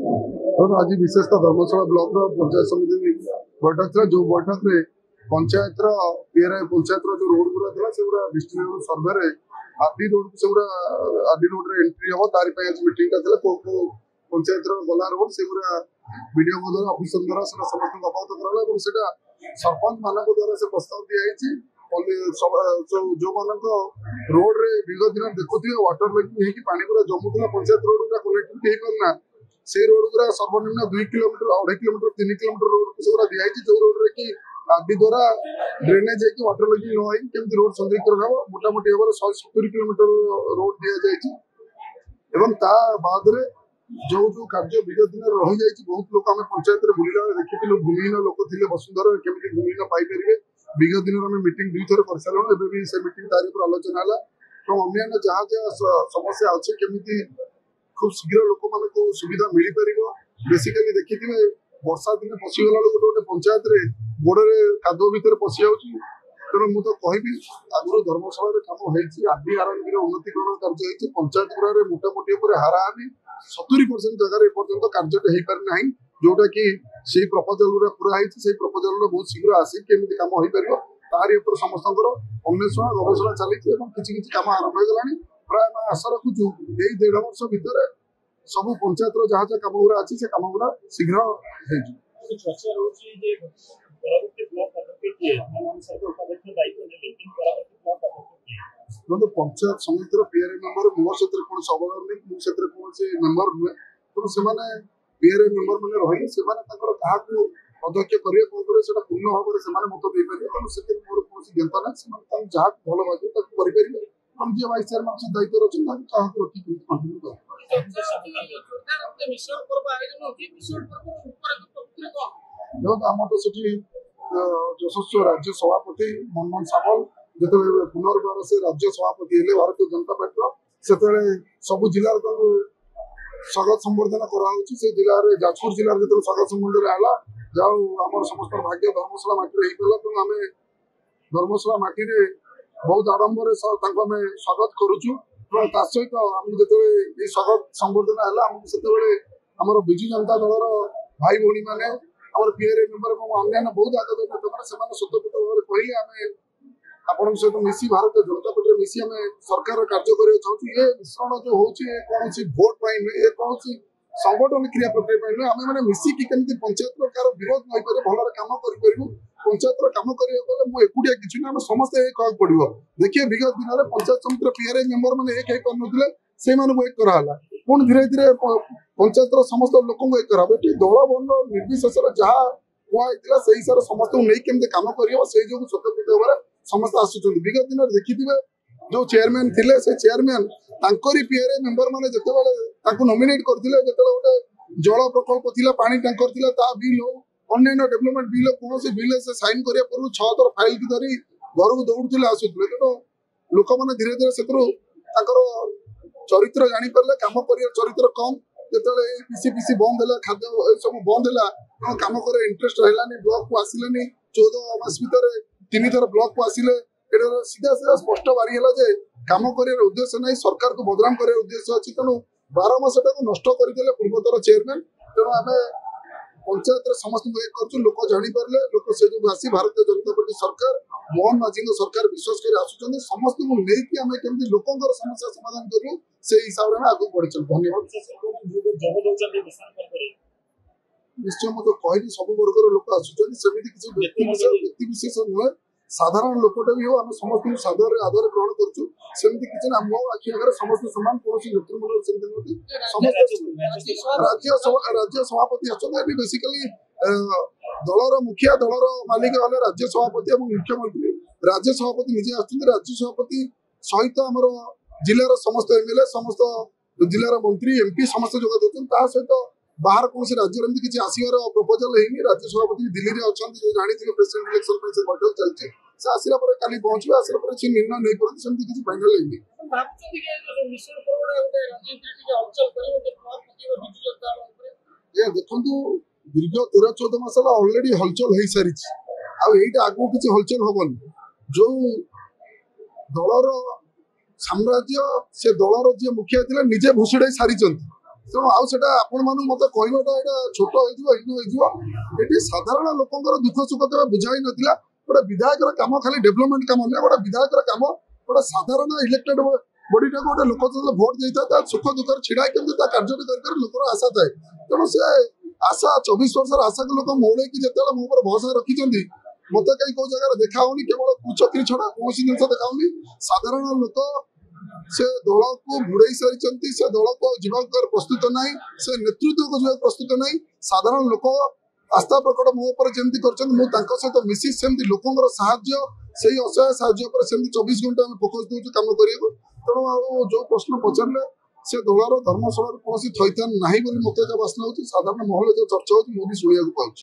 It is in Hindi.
तो आज विशेषतः धर्मशाला ब्लॉक पंचायत समिति बैठक था जो बैठक में पंचायत पीआरआई पंचायत जो रोड गुरा था से डिस्ट्रिक्ट लेवल सर्वे आरडी रोड से आरडी रोड रे एंट्री हम तारी आज मीटिंग पंचायत गला रोड से वीडियो द्वारा ऑफिसर द्वारा समस्त अवगत करा सरपंच मान द्वारा से प्रस्ताव दिखाई जो मान रोड रे विगत दिन देखुए वाटर लगिंग पानी पूरा जमुला पंचायत रोड गुरा कनेक्टिविटी हो पारना से रोड गुरा सर्वनिम्न 2 किलोमीटर 2.5 किलोमीटर 3 किलोमीटर रोड को से दिखाई जो रोड रे कि आदि द्वारा ड्रेनेज है वाटर लगिंग न होई केमती रोड संदीकरण हो मोटामोटी ओवर 170 किलोमीटर रोड दिया जायछि एवं ता बाद रे जो जो कार्य विगत दिन रही जायछि बहुत लोक आम पंचायत रे बुलिला देखिथिलु भूमिहीन लोक थिले वसुंधरा केमती भूमिहीन पाई परिबे विगत दिन में मीटिंग 2 थर कर सालु एबे भी से मीटिंग तारीख पर आलोचना हला तो अन्य जहाँ जहाँ समस्या अच्छे केमती खूब शीघ्र लोक मान को सुविधा मिल पार बेसिकली देखिए वर्षा दिन पशिगला गोटे गोटे पंचायत रे गोड़े कादुआ भितर पशि जाऊँगी तेणु मुझे कहबी आगुरी धर्मशाला कम होती आदि आरंभ उन्नतिकरण कार्य होती पंचायत गुड़ा मोटामोटी हाराहारी 70% जगह एपर्तंत कार्य हो पारि ना जोटा कि से प्रपोजाल गुरा पूरा होती प्रपोजाल बहुत शीघ्र आसिक केमी कम हो पार तारी समस्त अन्वेषण गवेषणा चली किसी कम आरंभ होगा प्राय आशा रखुचु यही 1.5 वर्ष भितर सब पंचायत जहाँ जहाँ कम गुरा अच्छी से कम गुरा शीघ्र पंचायत समिति पीआरआई मेंबर मोर से कौन अवदान नहीं मुझे कौन मेंबर नुहे तेणु से पीआरआई मेंबर मैंने रही से पदक्षेप करेंगे कौन करें पूर्ण भाव में मत दे पारे तेणु से मोर कौन ज्ञाता ना जहाँ भल लगे करेंगे हम जी वाइस चेयरमैन से दायित्व रखी रखी कंटिन्यू आम तो से यशस्वी राज्य सभापति मनमोहन सावल जो पुनर्बार से राज्य सभापति हेले भारतीय जनता पार्टी से सब जिले स्वागत संबर्धना कराऊँगी से जिले में जाजपुर जिले में जो स्वागत संबर्धना है जाओ आम समस्त भाग्य धर्मशाला माटी होगा तेणु आम धर्मशाला माटी बहुत आडम्बर स्वागत करुचु सहित आम जो स्वागत संबर्धना है आम विजु जनता दल भाई भौणी मैंने पीआरआई मेंबर अन्य बहुत आगत नेता स्वतंत्र भाव में कहले आम आपण सहित मिसी भारतीय जनता पार्टी मिसी आम सरकार कार्य करने चाहूँ ये मिश्रण जो होची कौन भोट ये कौन संगठन क्रिया प्रक्रिया आम मैंने मिसिकी केमती पंचायत कार विरोध नहीं पारे भल कम कर पंचायत कम करने मुझे एकुटिया किसी ना समस्त एक पड़ो देखिए विगत दिन में पंचायत समिति पीआरआई मेंबर मैंने एक हो पारे से एक कराला पुणी धीरे धीरे पंचायत समस्त लोक एक करा दल बंध निर्विशेष जहाँ कहता से हिसाब से समस्त नहीं केमती कम कर स्वतंत्र भाव समस्त आसुच्च विगत दिन देखिए जो चेयरमैन थे से चेयरमैन पीआरआई मेंबर मैंने जिते नॉमिनेट करते गोटे जल प्रकल्प थी पानी टैंकर थी बिल हो अन्य डेवलपमेंट बिल कौन बिल से साइन करने पूर्व 6 थर फाइल की धरी घर को दौड़े आसुले तेणु लोक मैंने धीरे धीरे से चरित्र जापारे कम कर चरित्र कम जो पीसी बंद है खाद्य सब बंद है कम कर इंटरेस्ट रही ब्लॉक को आसिले 14 मास भर 3 थर ब्लॉक को आसिले सीधा सीधा स्पष्ट बारी है कम कर उद्देश्य नहीं सरकार को बदनाम कर उद्देश्य अच्छी तेणु 12 मास नष्ट करदे पूर्वतर चेयरमैन तेणु आम पंचायत समस्त एक कर लोक जापारे लोक से जो आसी भारतीय जनता पार्टी सरकार मोहन माझी सरकार विश्वास कर आसुच्च समस्त को लेकिन आम केमती लोकर समस्या समाधान करूँ से हिसाब से आगे बढ़ चल धन्यवाद निश्चय मुझे कहली सब वर्गर लोक आसुच्च किसी व्यक्ति विशेष नुहे साधारण लोकटे भी हो आम समस्त सादर आदर ग्रहण करूँ सेमती किसी मो आखि आगे समस्त समान कौन नेतृमंडल राज्य सभापति अच्छे बेसिकली दलर मुखिया दलर मालिक वाले राज्य सभापति और मुख्यमंत्री राज्य सभापति निजे आसुच्च राज्य सभापति सहित आम जिलार समस्त एमएलए समस्त जिलार मंत्री एमपी समस्त जोग देते सहित बाहर कौन राज्य किसी आसवर प्रपोजाल है राज्य सभापति दिल्ली में अच्छा जानी प्रेसिडेंट इलेक्शन बैठक चलती से आसला काली पहुंचे आसला निर्णय नहीं पारती सेमती किसी फाइनाल देखु दीर्घ 13-14 मास अलरेडी हलचल हो सारी आईटा आगू किसी हलचल हेनी जो दलर साम्राज्य से दलर जी मुखिया निजे भूषुड़ाई सारी ତେଣୁ ଆଉ ସେଟା ଆପଣମାନଙ୍କୁ ମତେ କହିବାଟା ଏଇଟା ଛୋଟ ହେଇଯିବ ଏଠି ସାଧାରଣ ଲୋକଙ୍କର ଦୁଃଖ ସୁଖ କେବେ ବୁଝା ହେଇ ନଥିଲା। ଗୋଟେ ବିଧାୟକର କାମ ଖାଲି ଡେଭଲପମେଣ୍ଟ କାମ ନୁହେଁ, ଗୋଟେ ବିଧାୟକର କାମ ଗୋଟେ ସାଧାରଣ ଇଲେକ୍ଟେଡ ବଡିଟାକୁ ଗୋଟେ ଲୋକ ଯେତେବେଳେ ଭୋଟ ଦେଇଥାଏ ତା ସୁଖ ଦୁଃଖରେ ଛିଡା ହେଇ କେମିତି ତା କାର୍ଯ୍ୟଟା କରିବାରେ ଲୋକର ଆଶା ଥାଏ। ତେଣୁ ସେ ଆଶା 24 ବର୍ଷର ଆଶାକୁ ଲୋକ ମଉଳେଇକି ଯେତେବେଳେ ମୋ ଉପରେ ଭରସା ରଖିଛନ୍ତି, ମତେ କାହିଁ କୋଉ ଜାଗାରେ ଦେଖା ହଉନି, କେବଳ କୁଚକ୍ରି ଛଡା କୌଣସି ଜିନିଷ ଦେଖା ହଉନି। ସାଧାରଣ ଲୋକ ସେ ଦଳକୁ ବୁଡେଇ ସାରିଛନ୍ତି, ସେ ଦଳକୁ ଯିବାକୁ ପ୍ରସ୍ତୁତ ନାହିଁ, ସେ ନେତୃତ୍ୱକୁ ଯିବାକୁ ପ୍ରସ୍ତୁତ ନାହିଁ। ସାଧାରଣ ଲୋକ ଆସ୍ଥା ପ୍ରକଟ ମୋ ଉପରେ ଯେମିତି କରିଛନ୍ତି, ମୁଁ ତାଙ୍କ ସହିତ ମିଶି ସେମିତି ଲୋକଙ୍କର ସାହାଯ୍ୟ, ସେଇ ଅସହାୟ ସାହାଯ୍ୟ ଉପରେ ସେମିତି 24 ଘଣ୍ଟା ଆମେ ଫୋକସ ଦଉଛୁ କାମ କରିବାକୁ। ତେଣୁ ଆଉ ଯୋଉ ପ୍ରଶ୍ନ ପଚାରିଲେ ସେ ଦଳର ଧର୍ମଶାଳାରେ କୌଣସି ଥଇଥାନ ନାହିଁ ବୋଲି ମତେ ଯାହା ବାସ୍ନା ହଉଛି, ସାଧାରଣ ମହଲରେ ଯୋଉ ଚର୍ଚ୍ଚା ହଉଛି ମୁଁ ବି ଶୁଣିବାକୁ ପାଉଛି।